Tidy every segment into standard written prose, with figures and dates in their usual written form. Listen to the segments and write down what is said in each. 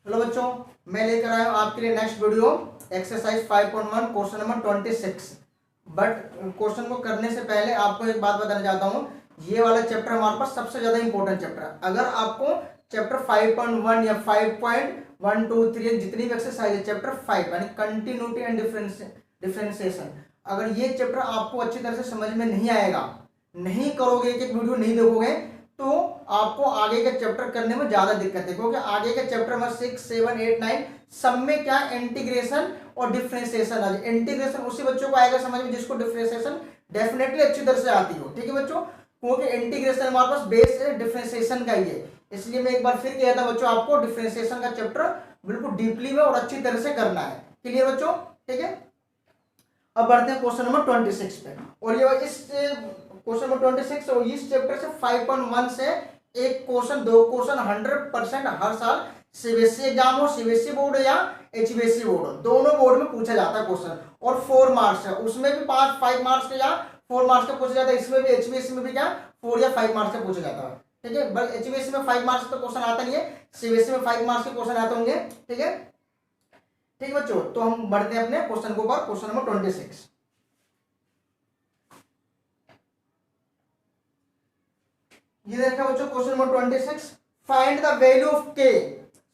Hello बच्चों, मैं लेकर आया हूँ आपके लिए next video exercise 5.1 question number 26। But question को करने से पहले आपको एक बात बताना चाहता हूँ। ये वाला चैप्टर हमारे पास सबसे ज्यादा इंपॉर्टेंट चैप्टर है। अगर आपको चैप्टर 5.1 या 5.123 जितनी भी एक्सरसाइज है चैप्टर 5 यानी कंटिन्यूटी एंड डिफरेंशिएशन, अगर ये चैप्टर आपको अच्छी तरह से समझ में नहीं आएगा, नहीं करोगे, एक एक वीडियो नहीं देखोगे, तो आपको आगे के चैप्टर करने में ज्यादा दिक्कत है। क्योंकि आगे के चैप्टर में 6, 7, 8, 9 सब में क्या इंटीग्रेशन और डिफरेंशिएशन आ जाए। इंटीग्रेशन उसी बच्चों को आएगा समझ में जिसको डिफरेंशिएशन डेफिनेटली अच्छी तरह से आती हो। ठीक है बच्चों, क्योंकि इंटीग्रेशन हमारे पास बेस है डिफरेंशिएशन का ही है। इसलिए मैं एक बार फिर कहता हूं बच्चों, आपको डिफरेंशिएशन का चैप्टर बिल्कुल डीपली में और अच्छी तरह से करना है। क्लियर बच्चों? ठीक है, अब बढ़ते हैं क्वेश्चन नंबर 26 पे। और ये इस क्वेश्चन नंबर 26 और इस चैप्टर से 5.1 से एक क्वेश्चन, दो क्वेश्चन 100% हर साल सीबीएसई एग्जाम हो, सीबीएसई बोर्ड या एचबीएसई बोर्ड हो, दोनों बोर्ड में पूछा जाता है क्वेश्चन। और 4 मार्क्स है, उसमें भी 5 मार्क्स के या 4 मार्क्स का पूछा जाता है। इसमें भी एचबीएसई में भी क्या 4 या 5 मार्क्स का पूछा जाता है। ठीक है, बट एचबीएसई में 5 मार्क्स का क्वेश्चन आता नहीं है, सीबीएसई में 5 मार्क्स के क्वेश्चन आते होंगे। ठीक है, ठीक है बच्चों, तो हम बढ़ते हैं अपने क्वेश्चन के ऊपर। क्वेश्चन नंबर 26 ये देखा बच्चों, question number 26, find the value of k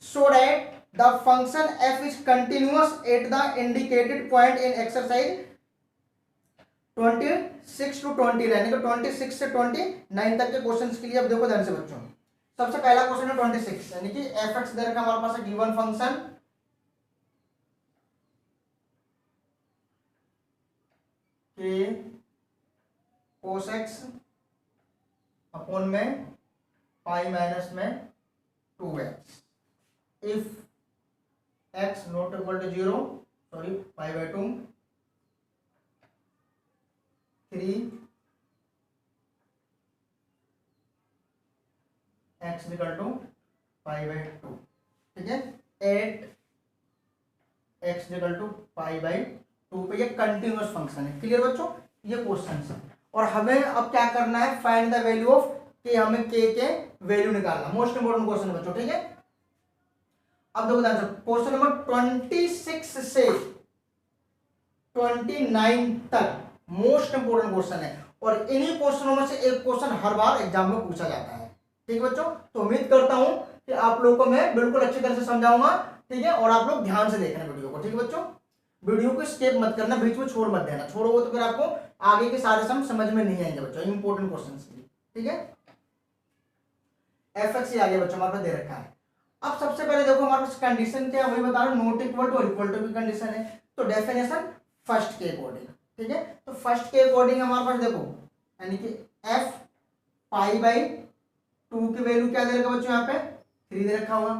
so that the function f is continuous at the indicated point in exercise 26 to 29, यानी कि 26 से 29 तक के क्वेश्चंस के लिए अब देखो ध्यान से बच्चों। सबसे पहला क्वेश्चन है 26, यानी कि एफ एक्स दे रखा हमारे पास है गिवन फंक्शन के कोस एक्स अपॉन में पाई माइनस में 2x if x not equal to 0, sorry pi by 2, 3 x equal to pi by 2। ठीक है, 8 x equal to pi by 2 पे ये कंटिन्यूअस फंक्शन है। क्लियर बच्चों, ये क्वेश्चन है। और हमें अब क्या करना है, फाइंड द वैल्यू ऑफ के, हमें के वैल्यू निकालना, मोस्ट इंपोर्टेंट क्वेश्चन है बच्चों। ठीक है, अब देखो ध्यान से क्वेश्चन नंबर 26 से 29 तक मोस्ट इंपोर्टेंट क्वेश्चन है। और इन्हीं क्वेश्चनों में से एक क्वेश्चन हर बार एग्जाम में पूछा जाता है। ठीक है बच्चों, तो उम्मीद करता हूं कि आप लोगों को मैं बिल्कुल अच्छी तरह से समझाऊंगा। ठीक है, और आप लोग ध्यान से देखना वीडियो को। ठीक है बच्चों, वीडियो को स्किप मत करना, बीच में छोड़ मत देना, छोड़ोगे तो फिर आपको आगे के सारे सम समझ में नहीं आएंगे बच्चों, इंपॉर्टेंट क्वेश्चन के लिए। ठीक है, एफ एक्स आगे बच्चों हमारे पास दे रखा है। अब सबसे पहले देखो हमारे पास कंडीशन क्या है, वही बता रहा हूं, नॉट इक्वल टू और इक्वल टू की कंडीशन है। तो डेफिनेशन फर्स्ट के अकॉर्डिंग। ठीक है, तो फर्स्ट के अकॉर्डिंग हमारे पास देखो, यानी कि एफ पाई बाई 2 की वैल्यू क्या दे रखा बच्चों, यहाँ पे 3 दे रखा होगा।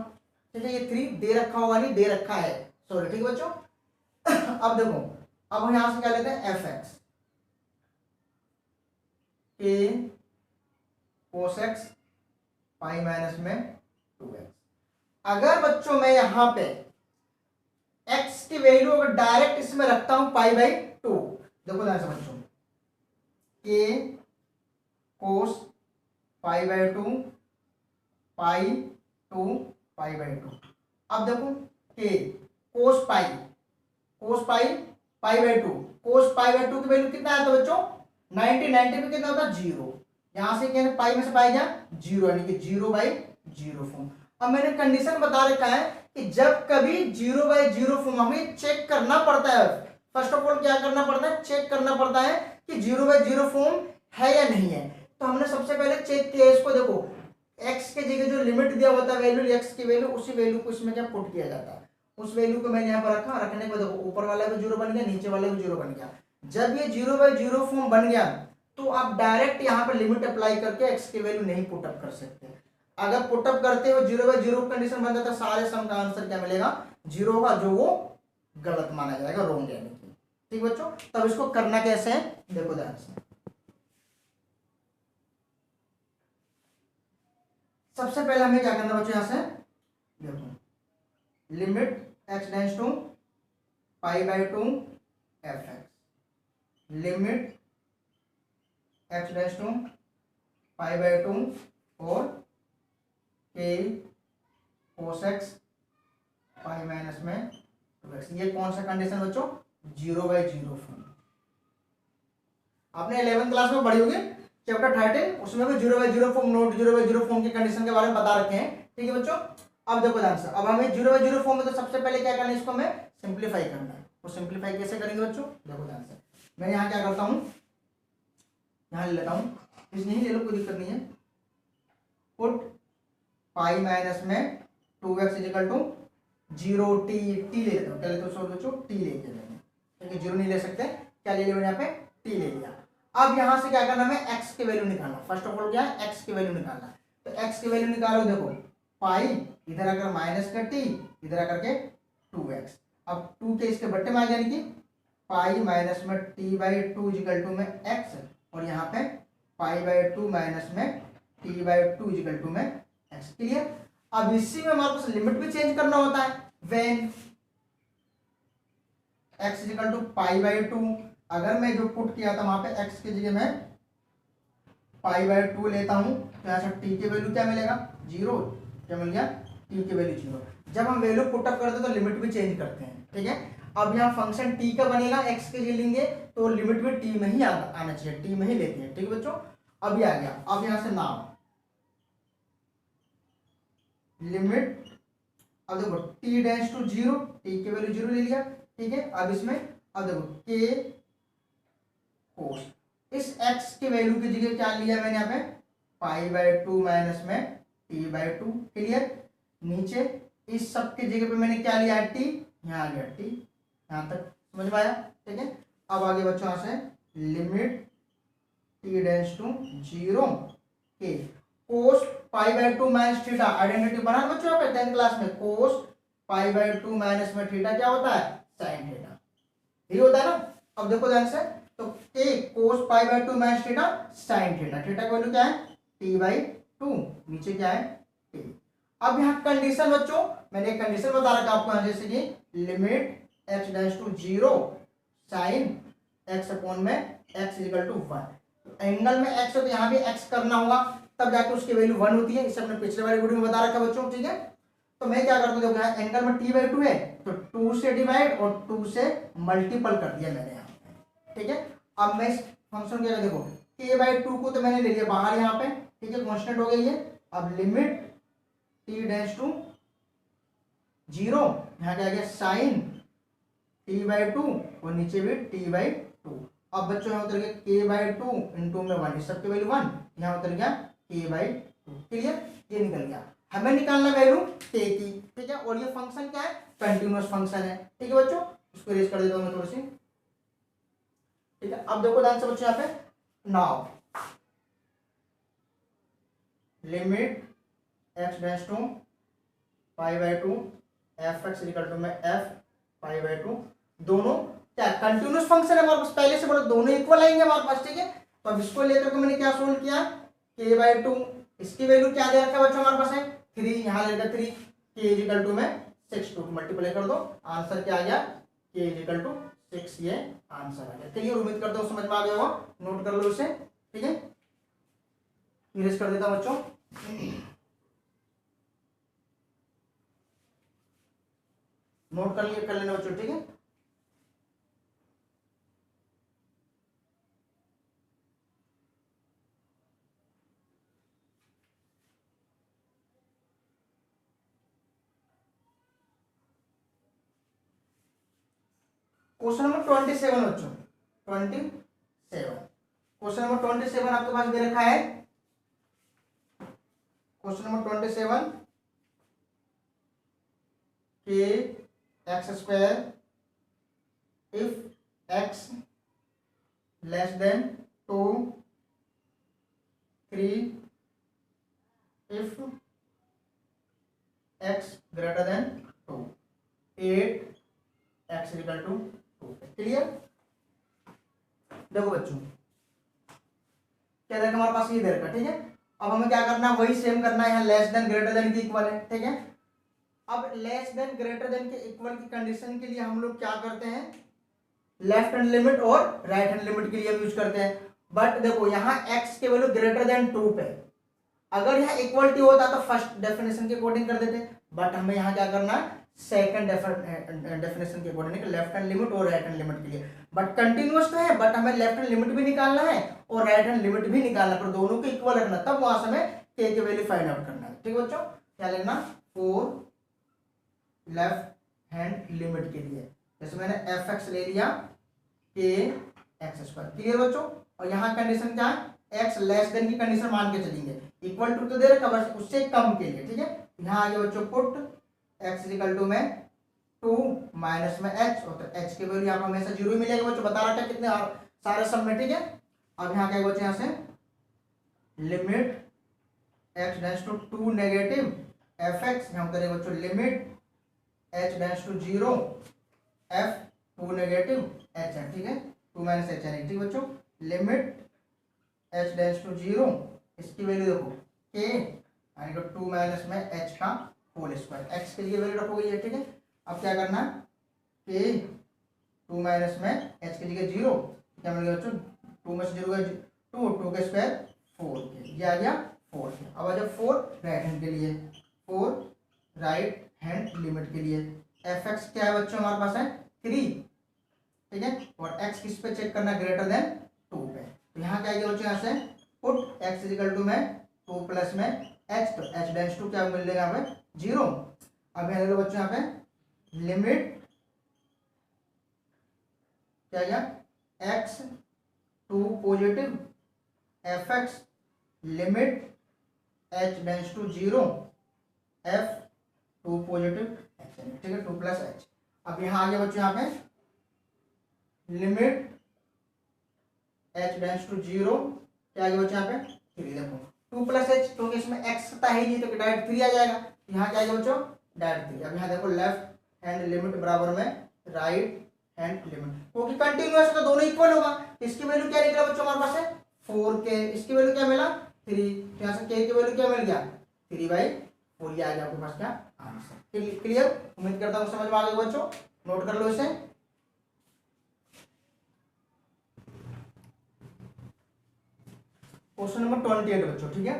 ठीक है, ये 3 दे रखा होगा, नहीं दे रखा है, सॉरी। ठीक है बच्चों, अब देखो, अब हम यहां से क्या लेते हैं, एफ एक्स के कोस एक्स पाई माइनस में 2x। अगर बच्चों मैं यहां पे x की वैल्यू अगर डायरेक्ट इसमें रखता हूं पाई बाई 2, देखो ध्यान से बच्चों, के कोस पाई बाई 2 पाई 2 पाई बाई 2। अब देखो के कोस पाई पाई बाई 2, कोस पाई बाई 2 की वैल्यू कितना आता है बच्चों, 90 पे कितना होता है 0। यहां से क्या पाई में से पाई गया 0, यानी कि 0/0 फॉर्म। अब मैंने कंडीशन बता रखा है कि जब कभी 0/0 फॉर्म, हमें चेक करना पड़ता है। फर्स्ट ऑफ ऑल क्या करना पड़ता है, चेक करना पड़ता है कि 0/0 फॉर्म है या नहीं है। तो हमने सबसे पहले चेक किया इसको, देखो x के जगह जो लिमिट दिया होता है वैल्यू, x की वैल्यू, उसी वैल्यू को इसमें क्या पुट किया जाता है। उस वैल्यू को मैंने यहाँ पर रखा, रखने को देखो ऊपर वाला भी 0 बन गया, नीचे वाला भी 0 बन गया। जब ये 0/0 फॉर्म बन गया तो आप डायरेक्ट यहाँ पर लिमिट अप्लाई करके x की वैल्यू नहीं पुटअप कर सकते। अगर पुटअप करते हो 0/0 कंडीशन बन जाता है, सारे सम का आंसर क्या मिलेगा, 0 होगा, जो वो गलत माना जाएगा, रॉन्ग यानी कि। ठीक बच्चों, तब इसको करना कैसे है, देखो ध्यान से। सबसे पहले हमें क्या करना बच्चों, यहां से देखो, limit x tends to pi by 2 f x, limit x tends to pi by 2 और के कोस एक्स पाई माइनस में 2x। ये कौन सा कंडीशन बच्चों? 0/0 फॉर्म। आपने 11th क्लास में पढ़ी होगी चैप्टर 13, उसमें भी 0/0 फॉर्म, नोट 0/0 फॉर्म की कंडीशन के बारे में बता रखे हैं। ठीक है बच्चों, अब देखो आंसर। अब हमें 0/0 फॉर्म में तो सबसे पहले क्या करना है, इसको हमें सिंप्लीफाई करना है। तो सिंप्लीफाई कैसे करेंगे बच्चों? देखो आंसर, मैं यहाँ क्या करता हूँ, यहाँ ले लेता हूँ, इस नहीं ले लो कोई दिक्कत नहीं है। पुट पाई माइनस में 2x इजिकल टू 0 टी ले लेता हूँ। क्या लेते हो सॉरी बच्चों? टी ले लेते हैं, क्योंकि 0 नहीं ले सकते। क्या ले लिया मैंने यहाँ पे? टी ले लिया। अब यहाँ से क्या करना है, x की वैल्यू निकालना। फर्स्ट ऑफ ऑल क्या है, x की वैल्यू निकालना। तो x की वैल्यू निकालो, देखो पाई इधर आकर माइनस का टी, इधर आकर के 2x। अब 2 के इसके बट्टे में आ जाने की पाई माइनस में t/2 इजिकल टू में x, और यहाँ पे पाई/2 माइनस में t/2 इजिकल टू में x। क्लियर? अब इसी में हमारे पास लिमिट भी चेंज करना होता है। व्हेन x इजिकल टू पाई/2, अगर मैं जो पुट किया था वहां पे x की जगह मैं पाई/2 लेता हूं, तो यहाँ से t की वैल्यू क्या मिलेगा? 0। क्या मिल गया? t की वैल्यू 0। जब हम वैल्यू पुट अप करते हैं तो लिमिट भी चेंज करते हैं। ठीक है, अब यहाँ फंक्शन t का बनेगा, x के जगह लेंगे तो लिमिट भी t में ही आना चाहिए, t में ही लेते हैं। ठीक है बच्चों, अभी आ गया। अब यहाँ से नाउ लिमिट, अब देखो t टेंड्स टू 0, t की वैल्यू 0 ले लिया। ठीक है, अब इसमें अब देखो k कोस, इस x की वैल्यू की जगह क्या लिया मैंने यहाँ पे? पाई/2 माइनस में t/2। क्लियर? नीचे इस सब की जगह पे मैंने क्या लिया है? t। यहाँ आ गया t, यहाँ तक समझ में आया? ठीक है, अब आगे बच्चों यहाँ से limit t tends to 0 k cos pi minus theta. Identity बना बच्चों यहाँ पे 10th क्लास में, कोस पाई/2 माइनस में थीटा क्या होता है? Sine theta. ये होता है ना? अब देखो ध्यान से, तो k cos pi minus theta sine theta. Theta की वैल्यू क्या है? t/2। नीचे क्या है? t। अब यहाँ कंडीशन बच्चों, मैंने एक कंडीशन बता रखा आपको यहाँ, जैसे कि limit x tends to 0 sine x upon में x इक्वल टू 1। एंगल में x है तो यहाँ भी x करना होगा, तब जाके उसकी वैल्यू 1 होती है। इसे हमने पिछले वाले वीडियो में बता रखा बच्चों। ठीक है, तो मैं क्या करता हूँ, देखो यहाँ एंगल में t/2 है तो 2 से डिवाइड और 2 से मल्टीपल कर दिया मैंने यहाँ पे। ठीक है, अब मैं इस फंक्शन क्या, देखो k/2 को तो मैंने ले लिया बाहर यहाँ पे। ठीक है, कांस्टेंट हो गई है। अब लिमिट t टेंड्स टू 0, यहाँ क्या आ गया? साइन t/2 और नीचे भी t/2। अब बच्चों यहाँ उतर गया k/2 इंटू में 1, इस सबकी वैल्यू 1, यहाँ उतर गया k/2। क्लियर? ये निकल गया। हमें निकालना वैल्यू k की। ठीक है, और ये फंक्शन क्या है? कंटिन्यूअस फंक्शन है। ठीक है बच्चों, इसको इरेज कर देता हूँ मैं थोड़ी सी। ठीक है, अब देखो ध्यान से बच्चों यहाँ पे, now limit x tends to pi fx equal to में f पाई/2। दोनों क्या कंटिन्यूअस फंक्शन है हमारे पास, पहले से बोलो दोनों इक्वल आएंगे हमारे पास। ठीक है, तो अब इसको लेकर के मैंने क्या सोल्व किया? k/2, इसकी वैल्यू क्या दे रखा है बच्चों हमारे पास है? 3। यहाँ लेकर 3, k इक्वल टू में 6, 2 मल्टीप्लाई कर दो, आंसर क्या आ गया? k equal to 6। ये आंसर आ गया। क्लियर? उम्मीद करता हूँ समझ में आ गया होगा। नोट कर लो इसे। ठीक है, इरेज कर देता हूं बच्चों। नोट कर लेना बच्चों। ठीक है, क्वेश्चन नंबर 27 बच्चों, 27। क्वेश्चन नंबर 27 आपके पास दे रखा है। क्वेश्चन नंबर 27 के x² if x less than 2, 3 if x greater than 2, 8 x equal to 2। Clear? देखो बच्चों क्या देखा हमारे पास, ये दे रखा। ठीक है, अब हमें क्या करना है? वही सेम करना है। यहाँ लेस देन ग्रेटर देन के इक्वल है। ठीक है, अब लेस देन ग्रेटर देन के इक्वल की कंडीशन के लिए हम लोग क्या करते हैं? लेफ्ट हैंड लिमिट और राइट हैंड लिमिट के लिए हम यूज करते हैं। बट देखो यहाँ x के वैल्यू ग्रेटर देन 2 पे, अगर यहाँ इक्वलिटी होता तो फर्स्ट डेफिनेशन के अकॉर्डिंग कर देते, बट हमें यहाँ क्या करना है? सेकंड डेफिनेशन के अकॉर्डिंग, लेफ्ट हैंड लिमिट और राइट हैंड लिमिट के लिए। बट कंटिन्यूअस तो है, बट हमें लेफ्ट हैंड लिमिट भी निकालना है और राइट हैंड लिमिट भी निकालना है, पर दोनों को इक्वल रखना, तब वहां से हमें के की वैल्यू फाइंड आउट करना है। ठीक है बच्चों, क्या लेना, फोर लेफ्ट हैंड लिमिट के लिए, जैसे मैंने एफ एक्स ले लिया के एक्स स्क्वायर। क्लियर बच्चों, और यहाँ कंडीशन क्या है, एक्स लेस देन की कंडीशन मान के चलेंगे, इक्वल टू तो दे रखा बस उससे कम के लिए। ठीक है, यहाँ आगे बच्चों पुट एक्स इक्वल टू में 2 माइनस में एच, और तो एच की वैल्यू यहाँ पर हमेशा जीरो ही मिलेगा बच्चों, बता रहा था कितने सारे सब में। ठीक है, अब यहाँ क्या बच्चों, यहाँ से limit x tends to 2 negative f x, यहाँ करेंगे बच्चों limit h tends to 0 f 2 negative h है। ठीक है, 2 माइनस एच है। ठीक बच्चों, लिमिट एच डेंस टू 0, इसकी वैल्यू देखो के यानी कि 2 माइनस में एच का होल स्क्वायर, एक्स के लिए वैल्यू रखोगे ये। ठीक है, अब क्या करना है, के 2 माइनस में एच की जगह 0, क्या मिल गया बच्चों, 2 में से 0 गया 2 के स्क्वायर 4 के, ये आ गया 4 के। अब आ जाओ 4 राइट हैंड के लिए, 4 राइट हैंड लिमिट के लिए, एफ एक्स क्या है बच्चों हमारे पास है 3। ठीक है, और एक्स किस पे चेक करना, ग्रेटर देन 2 पे। तो यहाँ क्या आएगा बच्चों, यहाँ से पुट एक्स इक्वल टू में 2 प्लस में एच, तो एच डेंस टू क्या मिल जाएगा यहाँ पे 0। अब यहाँ देखो बच्चों, यहाँ पे लिमिट क्या आ गया, x to positive f x limit h tends to 0 f 2 positive x. ठीक है, 2 प्लस एच। अब यहाँ आ गया बच्चों, यहाँ पे लिमिट एच डेंस टू 0, क्या आ गया बच्चों यहाँ पे 3। देखो 2 प्लस एच, क्योंकि इसमें एक्स था ही नहीं तो डायरेक्ट 3 आ जाएगा, यहाँ क्या आएगा बच्चों डायरेक्ट 3। अब यहाँ देखो लेफ्ट हैंड लिमिट बराबर में राइट हैंड लिमिट, क्योंकि कंटिन्यूअस तो दोनों इक्वल होगा। इसकी वैल्यू क्या निकला बच्चों हमारे पास है 4 के, इसकी वैल्यू क्या मिला 3, तो यहाँ से के की वैल्यू क्या मिल गया 3/4, ये आ गया आपके पास क्या आंसर। क्लियर, उम्मीद करता हूँ समझ में आ गया बच्चों, नोट कर लो इसे। क्वेश्चन नंबर 28 बच्चों। ठीक है,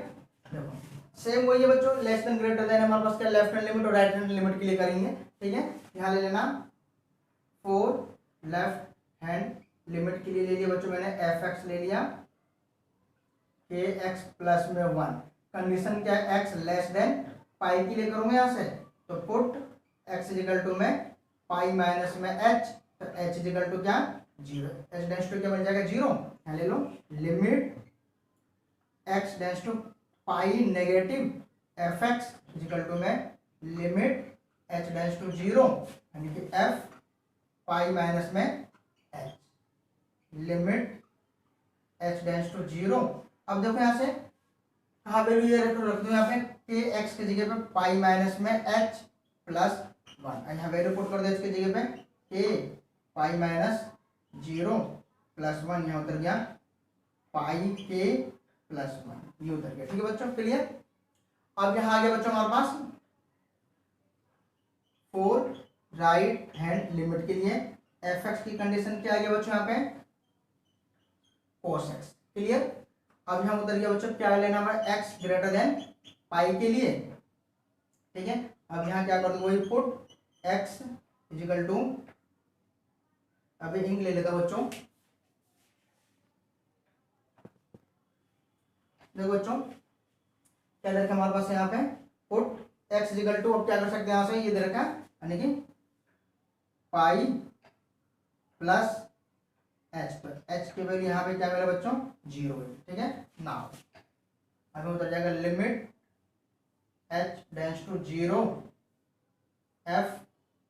देखो सेम वही है बच्चों, लेस देन ग्रेटर देन हमारे पास क्या लेफ्ट हैंड लिमिट और राइट हैंड लिमिट के लिए करेंगे। ठीक है, यहाँ ले लेना 4 लेफ्ट हैंड लिमिट के लिए ले लिया बच्चों मैंने एफ एक्स ले लिया के एक्स प्लस में 1, कंडीशन क्या है एक्स लेस देन पाई के लिए करूंगा यहाँ से, तो पुट एक्स इक्वल टू में पाई माइनस में एच, तो एच इक्वल टू क्या 0, एच डेंस टू क्या बन जाएगा 0। यहाँ ले लो limit x tends to pi negative f x equal to में लिमिट एच डेंस टू 0 यानी कि एफ पाई माइनस में h limit h tends to 0। अब देखो यहाँ से कहाँ वैल्यू ये रख दो यहाँ पे के एक्स की जगह पे पाई माइनस में एच प्लस 1, यहाँ वैल्यू पुट कर दो इसकी जगह पे के पाई माइनस 0 प्लस 1, यहाँ उतर गया पाई के प्लस 1, ये उतर गया। ठीक है बच्चों, क्लियर। अब यहाँ आ गया बच्चों हमारे पास 4 राइट हैंड लिमिट के लिए एफ एक्स की कंडीशन क्या आ गया बच्चों यहाँ पे cos x। क्लियर, अब यहाँ उतर गया बच्चों क्या लेना हमारा एक्स ग्रेटर देन पाई के लिए। ठीक है, अब यहाँ क्या कर दो वही पुट एक्स इजिकल टू, अभी इंक ले लेता बच्चों, देखो बच्चों क्या दे रखा हमारे पास यहाँ पे पुट एक्स इजिकल टू, अब क्या कर सकते हैं यहाँ से ये दे रखा यानी कि पाई प्लस एच, पर एच की वैल्यू यहाँ पे क्या मिला बच्चों 0। ठीक है, नाउ अभी उतर जाएगा limit h tends to 0 f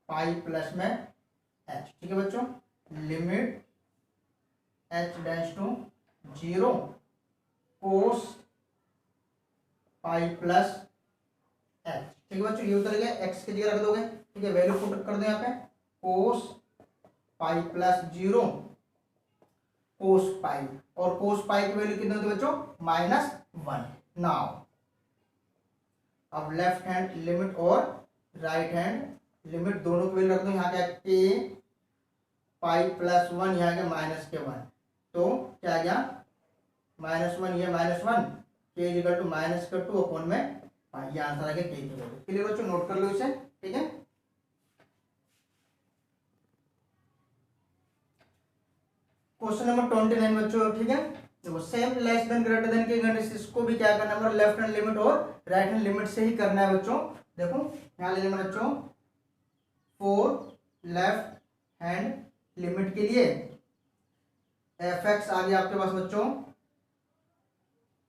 pi plus में एच। ठीक है बच्चों, limit h tends to 0 cos pi plus h. ठीक है बच्चों, ये उतर गया, एक्स की जगह रख दोगे। ठीक है, वैल्यू पुट कर दो यहाँ पे कोस पाई प्लस 0 कोस पाई, और कोस पाई की वैल्यू कितनी होती है बच्चों -1। नाउ अब लेफ्ट हैंड लिमिट और राइट हैंड लिमिट दोनों की वैल्यू रख दो। यहाँ क्या के पाई प्लस 1, यहाँ के माइनस के 1, तो क्या आ गया -1, ये -1, के इक्वल टू माइनस के 2 अपॉन में पाई, ये आंसर आ गया के की वैल्यू। क्लियर बच्चों, नोट कर लो इसे। ठीक है, क्वेश्चन नंबर 29 बच्चों, ठीक है। देखो same less than greater than की कंडीशन, इसको भी क्या करना है, लेफ्ट हैंड लिमिट और राइट हैंड लिमिट से ही करना है बच्चों। देखो यहाँ ले लेना बच्चों, फॉर लेफ्ट हैंड लिमिट के लिए एफ एक्स आ गया आपके पास बच्चों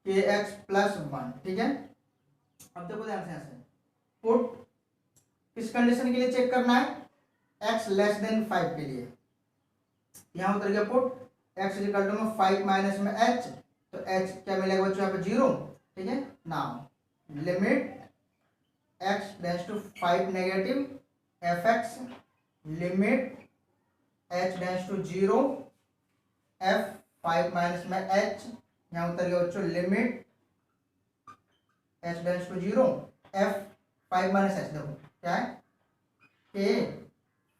के एक्स प्लस 1, ठीक है। अब देखो ध्यान से, यहाँ से पुट किस कंडीशन के लिए चेक करना है, एक्स लेस देन 5 के लिए। यहाँ उतर गया पुट एक्स इक्वल टू में 5 माइनस में एच, तो एच क्या मिलेगा बच्चों यहाँ पे 0, ठीक है। Now limit x tends to 5 negative f x limit h tends to 0 f 5 minus में एच, यहाँ उतर गया बच्चों limit h tends to 0 f 5 minus h, देखो क्या है के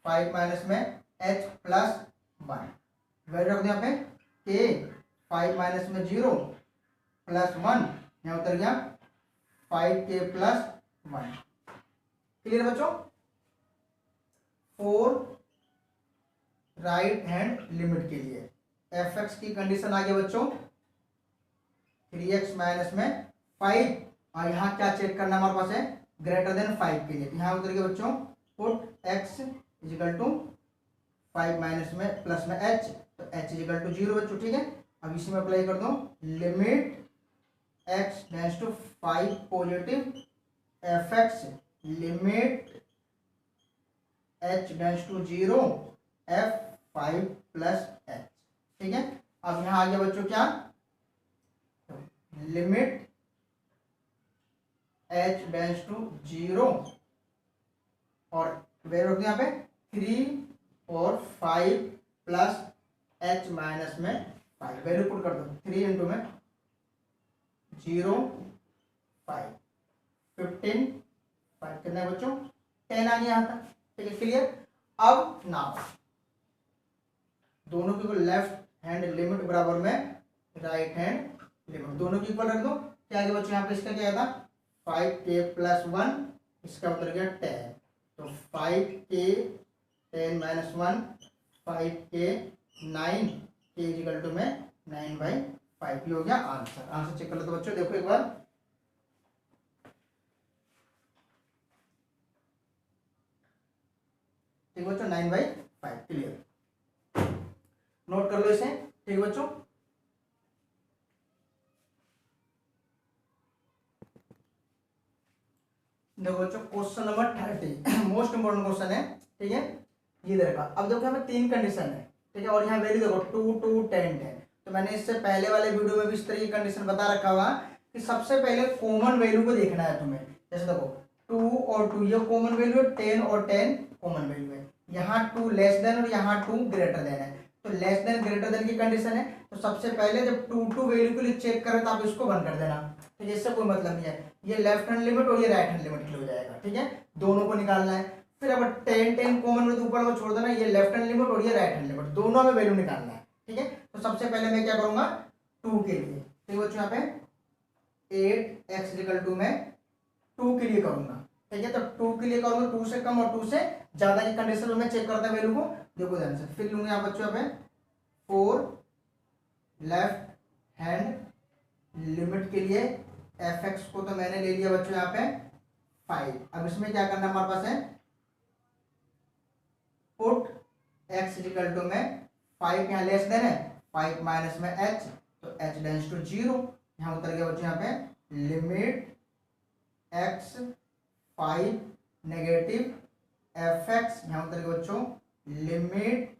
5 माइनस में एच प्लस 1, वैल्यू रख दो यहाँ पे के 5 माइनस में 0 प्लस 1, यहाँ उतर गया 5k प्लस 1। क्लियर बच्चों। फॉर राइट हैंड लिमिट के लिए एफ एक्स की कंडीशन आ गया बच्चों 3x माइनस में 5, और यहाँ क्या चेक करना हमारे पास है, ग्रेटर देन 5 के लिए। यहाँ उतर गया बच्चों put x equal to 5 minus में प्लस में h, तो h इजिकल टू 0 बच्चों, ठीक है। अब इसी में अप्लाई कर दो limit x tends to 5 positive f x limit h tends to 0 f 5 plus h, ठीक है। अब यहाँ आ गया बच्चों क्या, लिमिट h टेंड्स टू 0 और वैल्यू रख दो यहाँ पे 3 और 5 प्लस h माइनस में 5, वैल्यू पुट कर दो 3 इंटू में 0 5 15 5 कितना है बच्चों 10 आ गया यहाँ तक, ठीक है। क्लियर। अब नाउ दोनों की लेफ्ट हैंड लिमिट बराबर में राइट हैंड लिमिट, दोनों की इक्वल रख दो। क्या आगे बच्चों यहाँ पे इसका क्या था 5k प्लस 1, इसका उतर गया 10, तो 5k 10 minus 1 5k 9 k equal to में 9/5 हो गया आंसर। आंसर चेक कर लो तो बच्चों, देखो एक बार, ठीक बच्चों 9/5। क्लियर, नोट कर लो इसे, ठीक बच्चों। देखो बच्चों question number 30 most important question है, ठीक है। ये देखा, अब देखो हमें 3 कंडीशन है, ठीक है, और यहाँ वैल्यू देखो 2 2 10 10। तो मैंने इससे पहले वाले वीडियो में भी इस तरह की कंडीशन बता रखा हुआ कि सबसे पहले कॉमन वैल्यू को देखना है तुम्हें। जैसे देखो 2 और 2 ये कॉमन वैल्यू है, 10 और 10 कॉमन वैल्यू है, यहाँ 2 लेस देन और यहाँ 2 ग्रेटर देन है। तो लेस देन ग्रेटर देन की कंडीशन है, तो सबसे पहले जब 2 2 वैल्यू के लिए चेक करें तो आप इसको बंद कर देना, तो इससे कोई मतलब नहीं है। ये लेफ्ट हैंड लिमिट और ये राइट हैंड लिमिट के लिए हो जाएगा, ठीक है। दोनों को निकालना है। फिर अब 10 10 कॉमन में ऊपर को छोड़ देना, ये लेफ्ट हैंड लिमिट और ये राइट हैंड लिमिट, दोनों में वैल्यू निकालना है, ठीक है। तो सबसे पहले मैं क्या करूंगा 2 के लिए, ठीक बच्चों, यहाँ पे 8x इक्वल टू में 2 के लिए करूंगा, ठीक है। तो 2 के लिए करूंगा 2 से कम और 2 से ज्यादा की कंडीशन में चेक करता है वैल्यू को, देखो ध्यान से। फिर लूंगा यहाँ बच्चों पे 4 लेफ्ट हैंड लिमिट के लिए एफ एक्स को तो मैंने ले लिया बच्चों यहाँ पे 5। अब इसमें क्या करना हमारे पास है, पुट x इक्वल टू में 5 यहाँ लेस देन है 5 माइनस में h, तो h टेंड्स टू 0, यहाँ उतर गया बच्चों यहाँ पे limit x 5 negative f x, यहाँ उतर गया बच्चों limit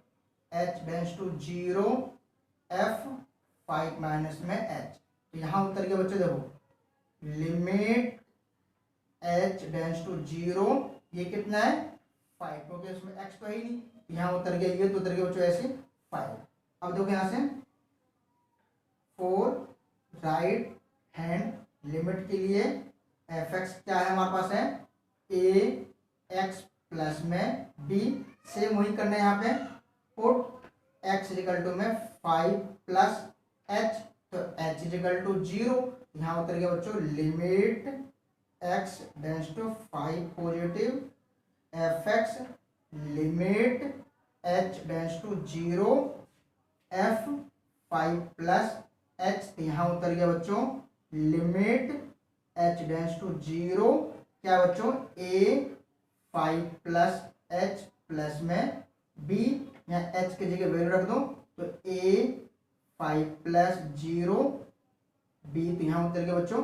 h tends to 0 f 5 minus में h, तो यहाँ उतर गया बच्चों देखो लिमिट h टेंड्स टू 0, ये कितना है 5, क्योंकि इसमें x तो है ही नहीं, यहाँ उतर गया, ये तो उतर गया बच्चों ऐसे 5। अब देखो यहाँ से 4 राइट हैंड लिमिट के लिए एफ एक्स क्या है हमारे पास है a x प्लस में b, सेम वही करना है यहाँ पे, पुट x इक्वल टू में 5 प्लस h, तो h इक्वल टू 0, यहाँ उतर गया बच्चों limit x tends to 5 positive f x limit h tends to 0 f 5 plus h, यहाँ उतर गया बच्चों लिमिट एच टेंड्स टू 0 क्या बच्चों ए 5 प्लस एच प्लस में बी, यहाँ एच की जगह वैल्यू रख दो तो ए 5 प्लस 0 बी, तो यहाँ उतर गया बच्चों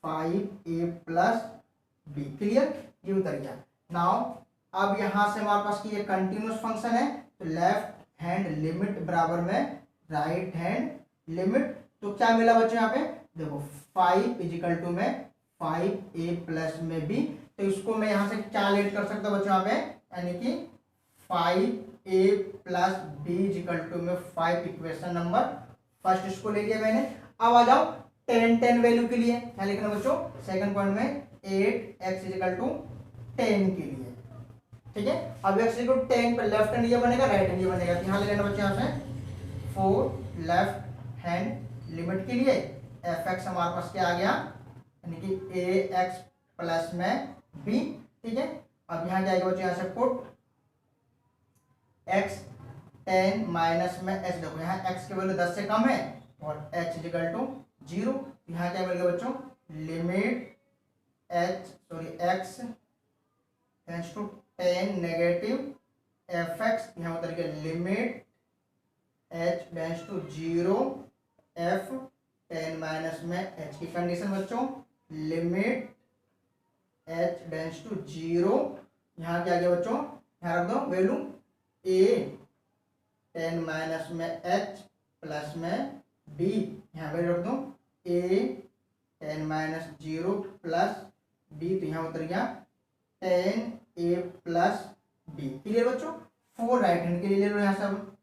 5a प्लस बी। क्लियर, ये उतर गया। नाउ अब यहाँ से हमारे पास की ये कंटिन्यूस फंक्शन है तो लेफ्ट हैंड लिमिट बराबर में राइट हैंड लिमिट, तो क्या मिला बच्चों यहाँ पे देखो 5 इजिकल टू में 5a प्लस में बी, तो इसको मैं यहाँ से क्या लेट कर सकता हूँ बच्चों यहाँ पे, यानी कि 5a plus B is equal to में 5 इक्वेशन नंबर फर्स्ट इसको ले लिया मैंने। अब आ जाओ 10 वैल्यू के लिए, क्या लिखना बच्चों सेकंड पॉइंट में 8x इजिकल टू 10 के लिए, ठीक है। अब x इक्वल टू 10 पे लेफ्ट हैंड ये बनेगा राइट हैंड ये बनेगा, तो यहाँ ले लेना बच्चे यहाँ से 4 लेफ्ट हैंड लिमिट के लिए fx हमारे पास क्या आ गया, यानी कि ax प्लस में b, ठीक है। अब यहाँ क्या आएगा बच्चे यहाँ से पुट x 10 माइनस में h, देखो यहाँ x की वैल्यू 10 से कम है और h इक्वल टू 0, यहाँ क्या मिल गया बच्चों limit x tends to 10 negative fx, यहाँ उतर गया limit h tends to 0 f 10 minus में h की कंडीशन बच्चों लिमिट h टेंड्स टू 0, यहाँ क्या गया बच्चों यहाँ रख दो वैल्यू a 10 माइनस में h प्लस में b, यहाँ वैल्यू रख दो a 10 माइनस 0 प्लस b, तो यहाँ उतर गया 10a प्लस b। क्लियर बच्चों, 4 राइट हैंड के लिए ले लो यहाँ सब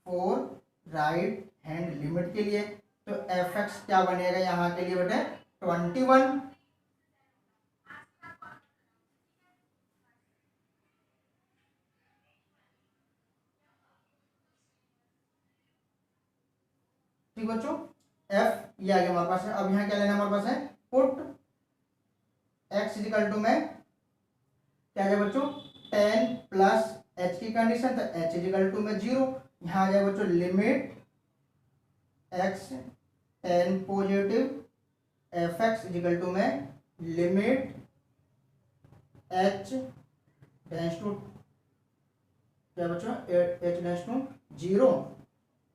4 राइट हैंड लिमिट के लिए, तो fx क्या बनेगा यहाँ के लिए बेटे 21, ठीक बच्चों f ये आ गया हमारे पास है। अब यहाँ क्या लेना हमारे पास है पुट x इक्वल टू में क्या है बच्चों 10 प्लस h की कंडीशन, तो h इक्वल टू में 0, यहाँ आ जाए बच्चों limit x 10 positive fx equal to में लिमिट h टेंड्स टू क्या बच्चों h tends to 0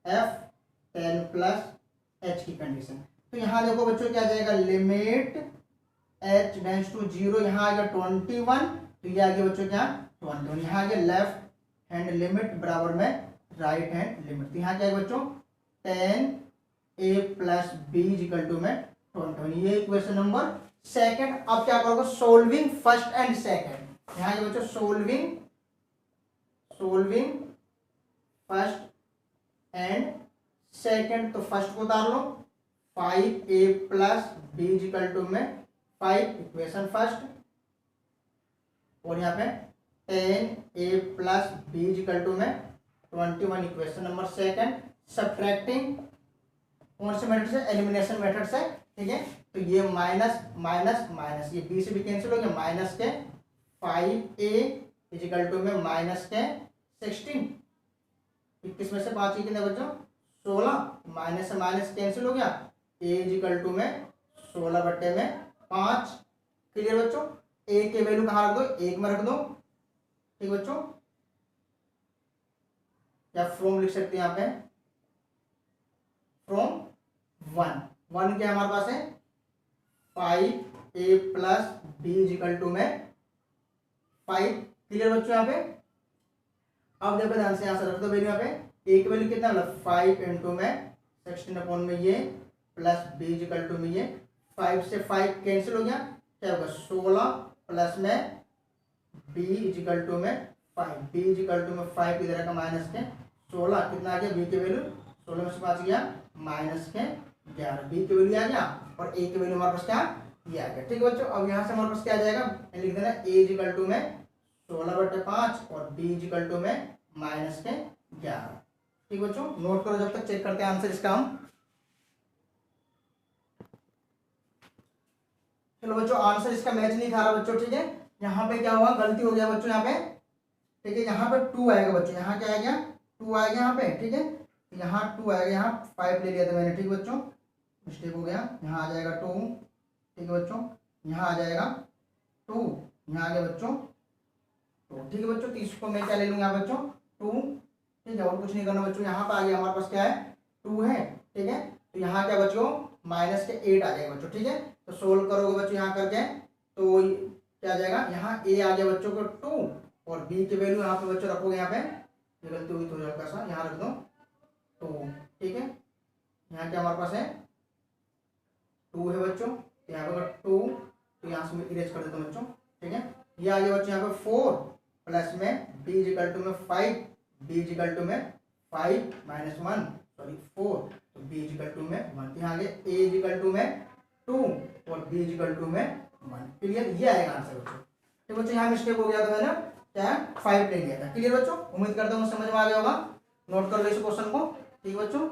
f 10 plus h की कंडीशन, तो यहाँ देखो बच्चों क्या जाएगा लिमिट h टेंड्स टू 0, यहाँ आ गया 21, तो ये आ गया बच्चों क्या 21, यहाँ आ गया लेफ्ट हैंड लिमिट बराबर में राइट हैंड लिमिट, तो यहाँ क्या है बच्चों 10a plus b equal to में 21, ये इक्वेशन नंबर सेकंड। अब क्या करोगे सोल्विंग फर्स्ट एंड सेकंड, यहाँ है बच्चों सोल्विंग फर्स्ट एंड सेकंड, तो फर्स्ट को उतार लो 5a plus b equal to में 5 इक्वेशन फर्स्ट, और यहाँ पे 10a plus b equal to में 21 इक्वेशन नंबर सेकंड। सब्ट्रैक्टिंग कौन से मेथड से, एलिमिनेशन मेथड से, ठीक है। तो ये माइनस माइनस माइनस, ये b से भी कैंसिल हो गया, माइनस के 5a इक्वल टू में माइनस के 16, 21 में से 5 ही कितने बच्चों 16, माइनस से माइनस कैंसिल हो गया, a इक्वल टू में 16 बट्टे में 5। क्लियर बच्चों, a के वैल्यू कहाँ रख दो 1 में रख दो, ठीक बच्चों, या फ्रॉम लिख सकते हैं यहाँ पे फ्रॉम 1 क्या हमारे पास है 5a plus b equal to में 5। क्लियर बच्चों, यहाँ पे अब देखो ध्यान से यहाँ से रख दो वैल्यू, यहाँ पे a की वैल्यू कितना मतलब 5 इंटू में 16 अपॉन में ये प्लस b इक्वल टू में ये 5 से 5 कैंसिल हो गया, क्या होगा 16 प्लस में b इक्वल टू में 5, b इक्वल टू में 5 इधर का माइनस के 16, कितना आ गया b की वैल्यू 16 में से 5 गया माइनस के 11, b की वैल्यू आ गया और a की वैल्यू हमारे पास क्या ये आ गया। ठीक है बच्चों, अब यहाँ से हमारे पास क्या आ जाएगा लिख देना a इक्वल टू में 16/5 और b इक्वल टू में माइनस के 11। ठीक बच्चों, नोट करो जब तक चेक करते हैं आंसर इसका हम। चलो बच्चों, आंसर इसका मैच नहीं खा रहा बच्चों, ठीक है। यहाँ पे क्या हुआ गलती हो गया बच्चों, यहाँ पे ठीक है, यहाँ पे 2 आएगा बच्चों, यहाँ क्या आ गया 2 आ गया यहाँ पे, ठीक है। यहाँ 2 आएगा, यहाँ 5 ले लिया था मैंने, ठीक है बच्चों, मिस्टेक हो गया, यहाँ आ जाएगा 2, ठीक है बच्चों, यहाँ आ जाएगा 2, यहाँ आ गया बच्चों 2, ठीक है बच्चों। तो इसको मैं क्या ले लूँगा बच्चों 2, ठीक है, और कुछ नहीं करना बच्चों। यहाँ पर आ गया हमारे पास क्या है 2 है, ठीक है। तो यहाँ क्या बच्चों माइनस के 8 आ जाएगा बच्चों, ठीक है। तो सोल्व करोगे बच्चों यहाँ करके तो क्या आ जाएगा, यहाँ a आ गया बच्चों को 2 और b की वैल्यू यहाँ पे बच्चों रखोगे, यहाँ पे ये गलती हुई तो हल्का सा यहाँ रख दो तो, ठीक है। यहाँ क्या हमारे पास है 2 है बच्चों, तो यहाँ पे 2, तो यहाँ से मैं इरेज कर देता हूँ बच्चों, ठीक है। ये आ गया बच्चों यहाँ पे 4 प्लस में b इजिकल टू में 5, b इजिकल टू में 5 माइनस 1 सॉरी 4, तो b इजिकल टू में 1, यहाँ आगे a इजिकल टू में 2 और b इजिकल टू में 1। क्लियर, ये आएगा आंसर बच्चों। ठीक बच्चों, यहाँ मिस्टेक हो गया था, मैंने क्या 5 ले लिया था। क्लियर बच्चों, उम्मीद करता हूँ समझ में आ गया होगा। नोट कर लो इस क्वेश्चन को, ठीक बच्चों।